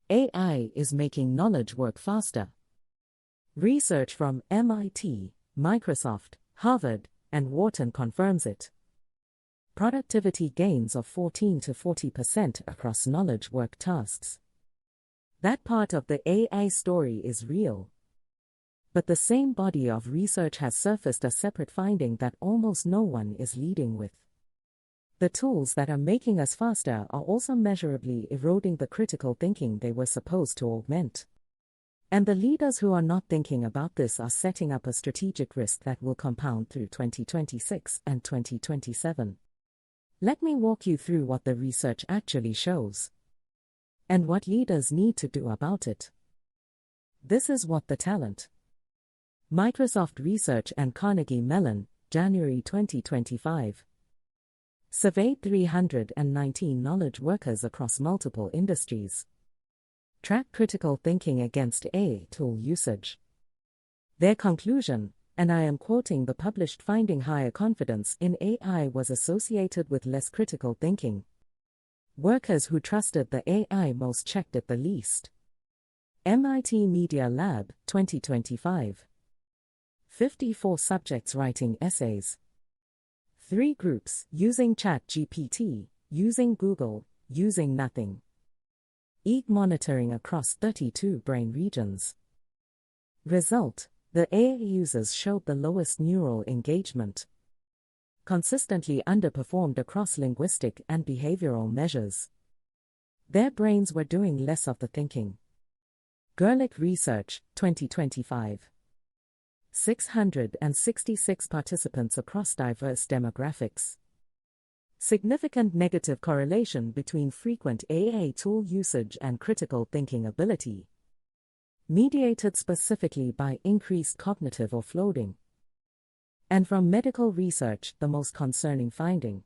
AI is making knowledge work faster. Research from MIT, Microsoft, Harvard, and Wharton confirms it. Productivity gains of 14 to 40% across knowledge work tasks. That part of the AI story is real. But the same body of research has surfaced a separate finding that almost no one is leading with. The tools that are making us faster are also measurably eroding the critical thinking they were supposed to augment. And the leaders who are not thinking about this are setting up a strategic risk that will compound through 2026 and 2027. Let me walk you through what the research actually shows and what leaders need to do about it. This is what the talent. Microsoft Research and Carnegie Mellon, January 2025. Surveyed 319 knowledge workers across multiple industries. Track critical thinking against AI tool usage. Their conclusion, and I am quoting the published finding, higher confidence in AI was associated with less critical thinking. Workers who trusted the AI most checked it the least. MIT Media Lab, 2025. 54 subjects writing essays. 3 groups, using ChatGPT, using Google, using nothing. EEG monitoring across 32 brain regions. Result: the AI users showed the lowest neural engagement. Consistently underperformed across linguistic and behavioral measures. Their brains were doing less of the thinking. Gerlich Research, 2025. 666 participants across diverse demographics. Significant negative correlation between frequent AI tool usage and critical thinking ability. Mediated specifically by increased cognitive offloading. And from medical research, the most concerning finding.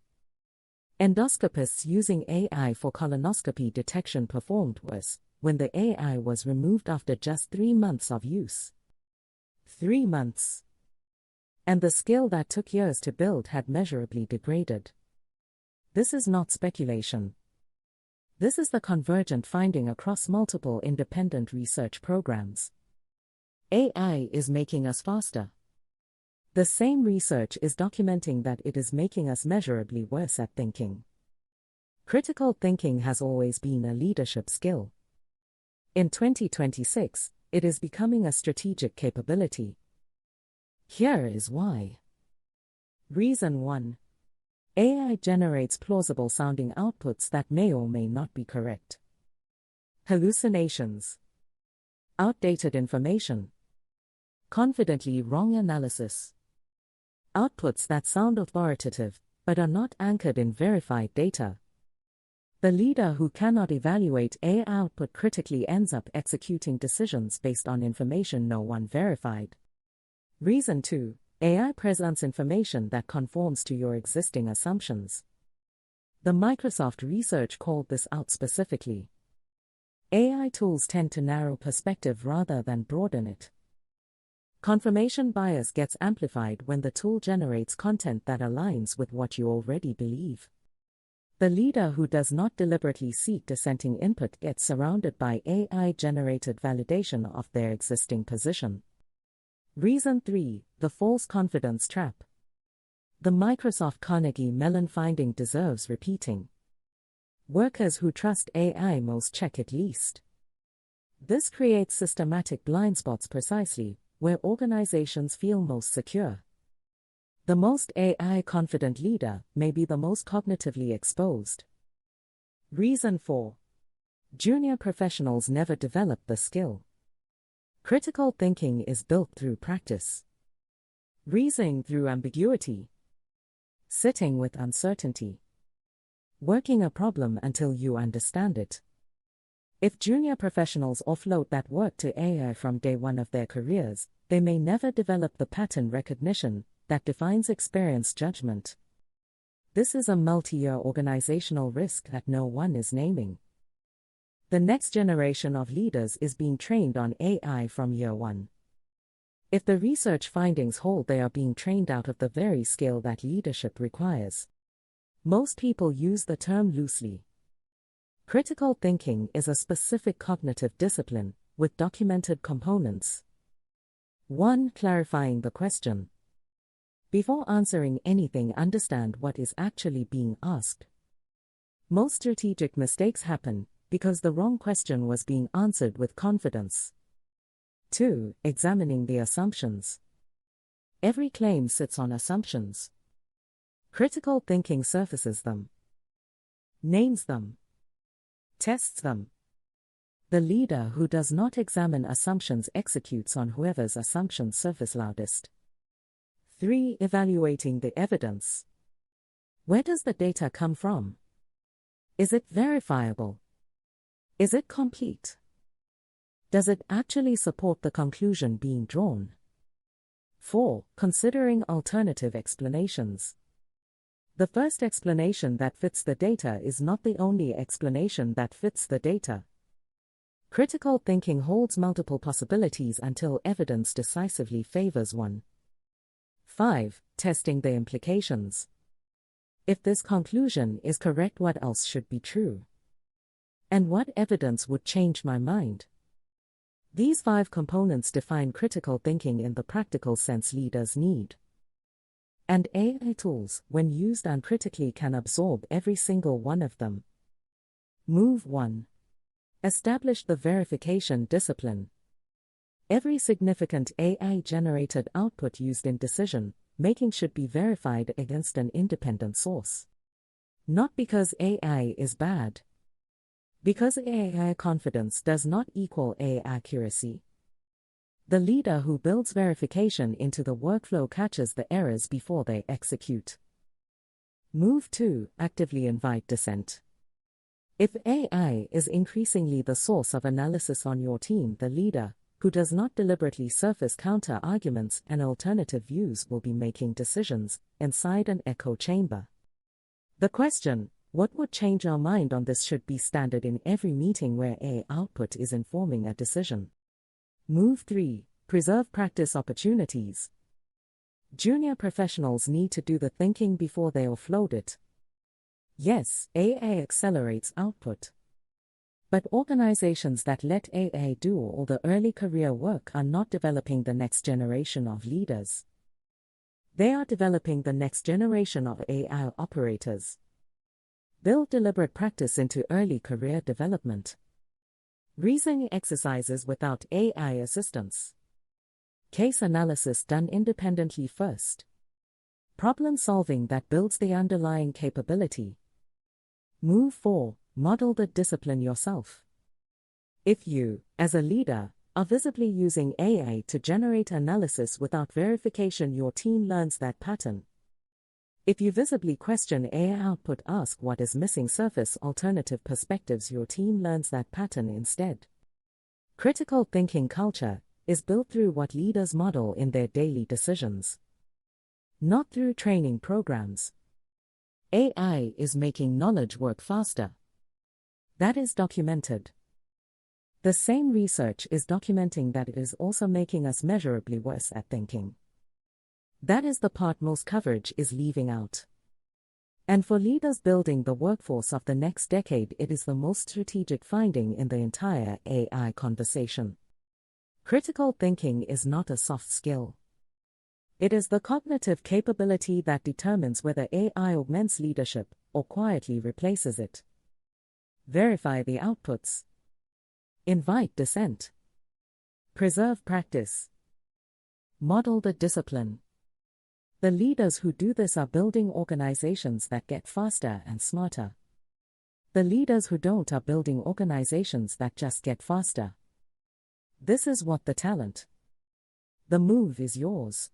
Endoscopists using AI for colonoscopy detection performed worse when the AI was removed after just 3 months of use. 3 months. And the skill that took years to build had measurably degraded. This is not speculation. This is the convergent finding across multiple independent research programs. AI is making us faster. The same research is documenting that it is making us measurably worse at thinking. Critical thinking has always been a leadership skill. In 2026, it is becoming a strategic capability. Here is why. Reason 1. AI generates plausible-sounding outputs that may or may not be correct. Hallucinations. Outdated information. Confidently wrong analysis. Outputs that sound authoritative, but are not anchored in verified data. The leader who cannot evaluate AI output critically ends up executing decisions based on information no one verified. Reason 2. AI presents information that conforms to your existing assumptions. The Microsoft research called this out specifically. AI tools tend to narrow perspective rather than broaden it. Confirmation bias gets amplified when the tool generates content that aligns with what you already believe. The leader who does not deliberately seek dissenting input gets surrounded by AI-generated validation of their existing position. Reason 3. The false confidence trap. The Microsoft Carnegie Mellon finding deserves repeating. Workers who trust AI most check it least. This creates systematic blind spots precisely where organizations feel most secure. The most AI-confident leader may be the most cognitively exposed. Reason 4. Junior professionals never develop the skill. Critical thinking is built through practice. Reasoning through ambiguity. Sitting with uncertainty. Working a problem until you understand it. If junior professionals offload that work to AI from day one of their careers, they may never develop the pattern recognition that defines experienced judgment. This is a multi-year organizational risk that no one is naming. The next generation of leaders is being trained on AI from year one. If the research findings hold, they are being trained out of the very skill that leadership requires. Most people use the term loosely. Critical thinking is a specific cognitive discipline with documented components. 1. Clarifying the question. Before answering anything, understand what is actually being asked. Most strategic mistakes happen because the wrong question was being answered with confidence. 2. Examining the assumptions. Every claim sits on assumptions. Critical thinking surfaces them, names them, tests them. The leader who does not examine assumptions executes on whoever's assumptions surface loudest. 3. Evaluating the evidence. Where does the data come from? Is it verifiable? Is it complete? Does it actually support the conclusion being drawn? 4. Considering alternative explanations. The first explanation that fits the data is not the only explanation that fits the data. Critical thinking holds multiple possibilities until evidence decisively favors one. 5. Testing the implications. If this conclusion is correct, what else should be true? And what evidence would change my mind? These 5 components define critical thinking in the practical sense leaders need. And AI tools, when used uncritically, can absorb every single one of them. Move 1. Establish the verification discipline. Every significant AI-generated output used in decision-making should be verified against an independent source. Not because AI is bad. Because AI confidence does not equal AI accuracy. The leader who builds verification into the workflow catches the errors before they execute. Move 2. Actively invite dissent. If AI is increasingly the source of analysis on your team, the leader, who does not deliberately surface counter-arguments and alternative views, will be making decisions inside an echo chamber. The question, what would change our mind on this, should be standard in every meeting where AI output is informing a decision. Move 3. Preserve practice opportunities. Junior professionals need to do the thinking before they offload it. Yes, AI accelerates output. But organizations that let AI do all the early career work are not developing the next generation of leaders. They are developing the next generation of AI operators. Build deliberate practice into early career development. Reasoning exercises without AI assistance. Case analysis done independently first. Problem solving that builds the underlying capability. Move 4. Model the discipline yourself. If you, as a leader, are visibly using AI to generate analysis without verification, your team learns that pattern. If you visibly question AI output, ask what is missing, surface alternative perspectives, your team learns that pattern instead. Critical thinking culture is built through what leaders model in their daily decisions, not through training programs. AI is making knowledge work faster. That is documented. The same research is documenting that it is also making us measurably worse at thinking. That is the part most coverage is leaving out. And for leaders building the workforce of the next decade, it is the most strategic finding in the entire AI conversation. Critical thinking is not a soft skill. It is the cognitive capability that determines whether AI augments leadership or quietly replaces it. Verify the outputs. Invite dissent. Preserve practice. Model the discipline. The leaders who do this are building organizations that get faster and smarter. The leaders who don't are building organizations that just get faster. This is what the talent. The move is yours.